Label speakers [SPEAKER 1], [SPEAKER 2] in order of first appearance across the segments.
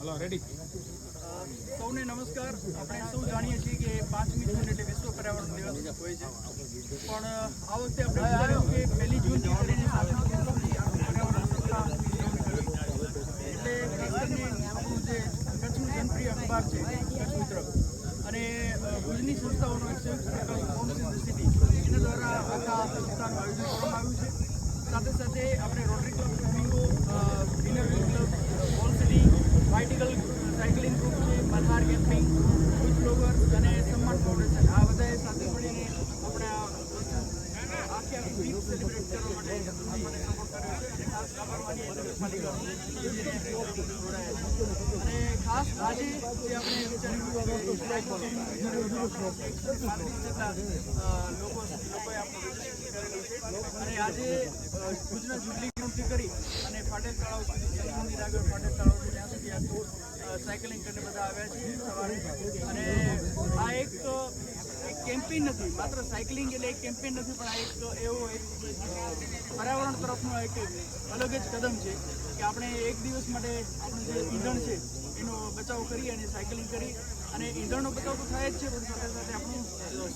[SPEAKER 1] Hello ready
[SPEAKER 2] સૌને નમસ્કાર. આપણે સૌ જાણીએ છીએ કે 5મી જૂન એટલે વિશ્વ પર્યાવરણ દિવસ હોય છે, પણ આ વખતે આપણે વિચાર્યું કે 1લી જૂનથી કરીને પર્યાવરણ સપ્તાહ એટલે ખાસ કરીને આપણું જે કચ્છનું જનપ્રિય અખબાર છે કચ્છ મિત્ર અને ભુજની સંસ્થાઓનો એક સંયુક્ત પ્રકલ્પ હોમ્સ ઇન ધ સિટી એના દ્વારા આખા સપ્તાહનું આયોજન કરવામાં આવ્યું છે. સાથે સાથે આપણે rotary club flamingo, winner wheel club, all city, white eagle cycling group છે, મલ્હાર કેમ્પિંગ, ભુજ બ્લોગર્સ અને સન્માન ફાઉન્ડેશન આ બધાએ સાથે મળીને આપણે આખી વીક સેલિબ્રેટ કરવા માટે સપોર્ટ કર્યો છે. અને ખાસ કાપડવાની નગરપાલિકા અને ખાસ આજે જે આપણે વિચાર્યું લોકોએ આપણું રજીસ્ટ્રેશન કરેલું છે અને આજે ભુજના જુબલી ગ્રાઉન્ડથી કરી અને ફાટેલ તળાવ સુધી મંદિર આગળ ફાટેલ તળાવ છે ત્યાં સુધી આખું સાયકલિંગ કરીને બધા આવ્યા છે સવારે. અને આ એક કેમ્પેઇન નથી, માત્ર સાયકલિંગ એટલે એક કેમ્પેઇન નથી, પણ આ એક એવો પર્યાવરણ તરફનો એક અલગ જ કદમ છે કે આપણે એક દિવસ માટે આપણું જે ઈંધણ છે એનો બચાવ કરી અને સાયકલિંગ કરી અને ઈંધણનો બચાવ તો થાય જ છે, પણ સાથે સાથે આપણું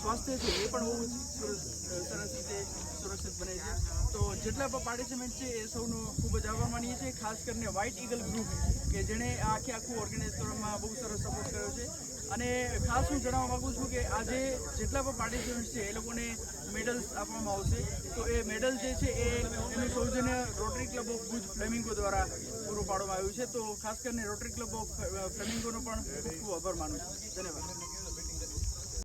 [SPEAKER 2] સ્વાસ્થ્ય છે એ પણ બહુ સરસ રીતે સુરક્ષિત બને છે. તો જેટલા પણ પાર્ટિસિપન્ટ છે એ સૌનો ખૂબ જ આભાર માનીએ છીએ, ખાસ કરીને વ્હાઇટ ઈગલ ગ્રુપ કે જેણે આખું ઓર્ગેનાઇઝ કરવામાં બહુ સરસ સપોર્ટ કર્યો છે. અને ખાસ હું જણાવવા માગું છું કે આજે જેટલા પણ પાર્ટિસિપન્ટ છે એ લોકોને મેડલ્સ આપવામાં આવશે. તો એ મેડલ જે છે એનું સૌજન્ય rotary club of Bhuj flamingo દ્વારા પૂરું પાડવામાં આવ્યું છે. તો ખાસ કરીને રોટરી ક્લબ ઓફ ફ્લેમિંગોનો પણ ખૂબ ખૂબ આભાર માનું છું. ધન્યવાદ.